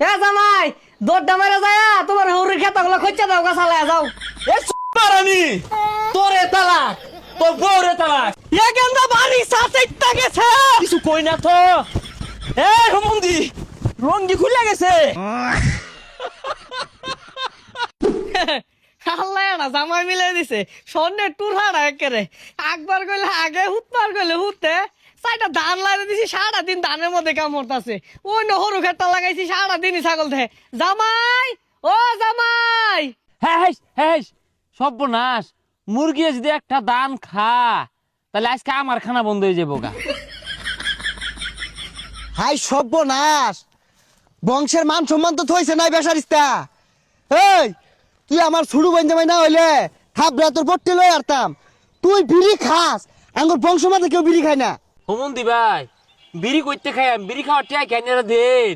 এ জামাই দৌড়টা মেরে যায় তোমার হৌরির খেতাগুলো খোঁজা দাও গা চালায় যাও। এ মারানি তোরে তালাক তোর বউরে তালাক এ গেন্দা বাড়ি সাথে গেছে কিছু কই না তো। এ রমন্দি রঙ্গি খুলে গেছে। আল্লাহ না জামাই মিলে দিছে স্বর্ণের টুর হারা একেরে একবার কইলে আগে হুতবার কইলে হুতে চাইটা ধান লাগিয়ে দিছি সারা দিন ধানের মধ্যে কামড়তাছে ওই নহরু খেতটা লাগাইছি সারা দিনই ছাগল ধে। জামাই ও জামাই হ্যাঁ হ্যাঁ সর্বনাশ মুরগি যদি একটা দান খা তাহলে আজকে আমার খানা বন্ধ হয়ে যাবো গা। হাই সর্বনাশ বংশের মান সম্মান তো থইছে নাই বেসারিস্তা। এই তুই আমার ছুড়ু বন্ধে না হইলে থাপড়া তোর পট্টি লই আরতাম। তুই বিড়ি খাস আঙ্গুর বংশ মাঝে কেউ বিড়ি খায় না। হোমন্দি ভাই বিড়ি করতে খাই বিড়ি খাওয়ার টিয়া কেন দিন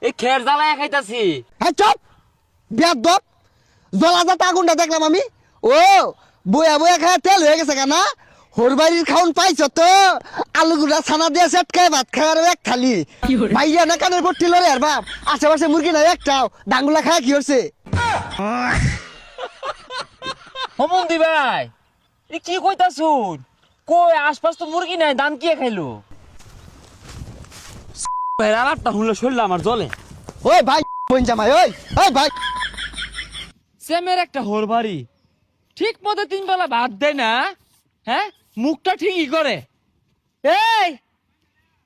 এই খের জ্বালায় খাইতাছি। হ্যাঁ চপ বেয়াদব জলাজাত আগুনটা দেখলাম আমি। ও বয়া বয়া খায় তেল হয়ে গেছে কেনা হরবাড়ির খাউন পাইছ তো আলু গুড়া ছানা দিয়ে সেট খায় ভাত খায় আর এক থালি ভাইয়া না কানের পট্টি লড়ে আর বাপ আশেপাশে মুরগি নাই একটাও ডাঙ্গুলা খায় কি হচ্ছে। হোমন্দি ভাই এ কি কইতাছুন কই আশপাশ তো মুরগি নাই দান কে খাইলো। আলাপটা শুনলে শরীর আমার জ্বলে। ওই ভাই বোন জামাই ওই ওই ভাই সেমের একটা হোর বাড়ি ঠিক মতো 3 বেলা ভাত দেয় না। হ্যাঁ মুখটা ঠিকই করে। এই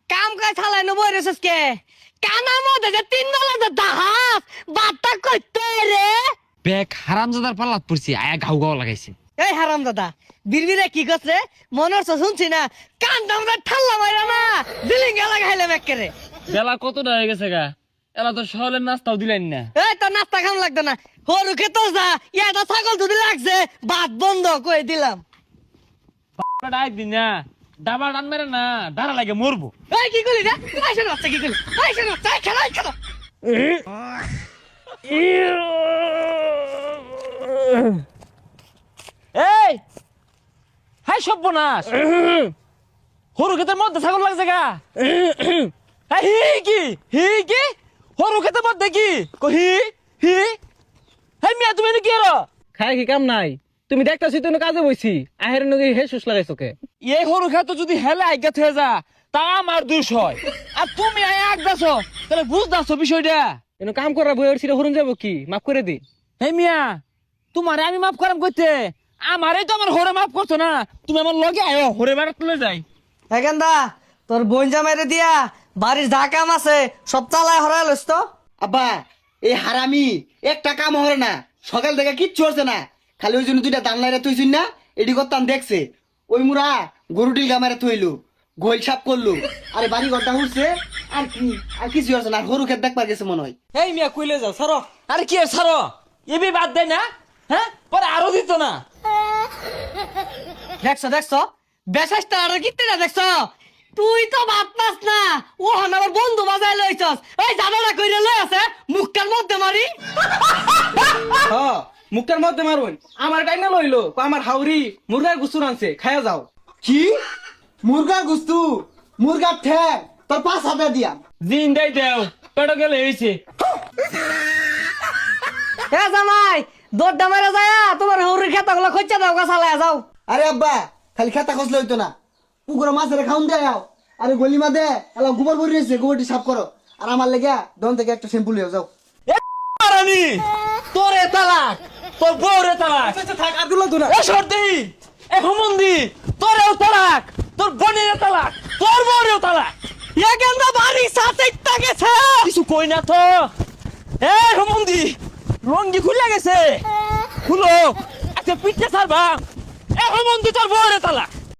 কাম কাজ চালাই নবই রেছিস কে কানার মধ্যে যে 3 বেলা যে দাহাস বাট্টা করতে রে। বেক হারামজাদার পাল্লাত পড়ছি আয়া ঘাউ ঘাউ লাগাইছে। এই হারাম দাদা বিড়বিড়ে কি করছে মনে হচ্ছে শুনছি না কানটা আমাদের ঠাল্লা মাইরা না দিলিঙ্গা লাগাইলাম একেরে। বেলা কতটা হয়ে গেছে গা এলা তো সহলের নাস্তাও দিলেন না। এই তোর নাস্তা খাম লাগতো না হরু খেতো যা এটা ছাগল যদি লাগছে ভাত বন্ধ করে দিলাম। ডাক দিন না ডাবা ডান মেরে না ডারা লাগে মরবো। এই কি করলি রে আইসেন বাচ্চা কি করলি আইসেন বাচ্চা খেলা খেলা। এই হাই সর্বনাশ হরু ক্ষেতের মধ্যে ছাগল লাগছে গা। হি কি হরু ক্ষেতের মধ্যে কি হি হি হে মিয়া তুমি কি আর খাই কি কাম নাই তুমি দেখতাছি তুমি কাজে বইছি আহের নগে হে সুস লাগাইছোকে এই হরু ক্ষেত যদি হেলে আজ্ঞা হয়ে যা তা আমার দোষ হয় আর তুমি আগাছ তাহলে বুঝদাছো বিষয়টা। এনে কাম করা বইয়ের ছিল হরুন যাব কি মাফ করে দি। হে মিয়া তোমারে আমি মাফ করাম কইতে আমারে তো আমার হরে মাফ করছো না তুমি আমার লগে আয়ো হরে বাড়া তুলে যাই। এখানদা তোর বোন জামাইরে দিয়া বাড়ির যা কাম আছে সব চালায় হরাই লইস তো। আব্বা এই হারামি একটা কাম হরে না সকাল থেকে কিচ্ছু হচ্ছে না খালি ওই জন্য 2টা দান লাইরা তুইছিস না এডি করতাম দেখছে ওই মুরা গরুটিল গামারে তুইলু গোল সাপ করলু আরে বাড়ি ঘরটা উঠছে আর কিছু হচ্ছে না হরু খেত দেখবার গেছে মনে হয়। এই মিয়া কইলে যাও সারো। আরে কি ছাড়ো এবি বাদ দেয় না হ্যাঁ পরে আরো দিত না। দেখছো বেশাসটা আর কিতে না দেখছো তুই তো ভাত পাস না ও হন আমার বন্ধু বাজায় লইছস এই জানালা কইরে লই আছে মুখটার মধ্যে মারি। হ্যাঁ মুখটার মধ্যে মারুন আমার টাইনা লইলো আমার হাউরি মুরগার গুসুর আনছে খায়া যাও। কি মুরগা গুস্তু মুরগা ঠ্যাং তোর 5,000 দিয়া দিন দেই দেও পেটো গেলে হইছে। এ জামাই দৌড়টা মেরে যায় তোমার হৌরির খেতাগুলো খোঁজা দাও গা চালায় যাও। আরে আব্বা খালি খেতা খসলে হইতো না পুকুরে মাছের খাউন দেয় আরে গলি মা দে এলা গোবর ভরি রয়েছে গোবরটি সাফ করো আর আমার লেগে দন থেকে একটা শ্যাম্পু লিয়ে যাও। এ মারানি তোরে তালাক তোর বউরে তালাক। থাক আর গুলো তো না এ সর্দি এ হুমন্দি তোরেও তালাক তোর বোনের তালাক তোর বউরেও তালাক। এ গেন্দা বাড়ি সাথে গেছে কিছু কই না তো। এ হুমন্দি রঙ্গি খুলে গেছে খুলো একটা পিঠে ছাড়বা। এ হুমন্দি তোর বউরে তালাক।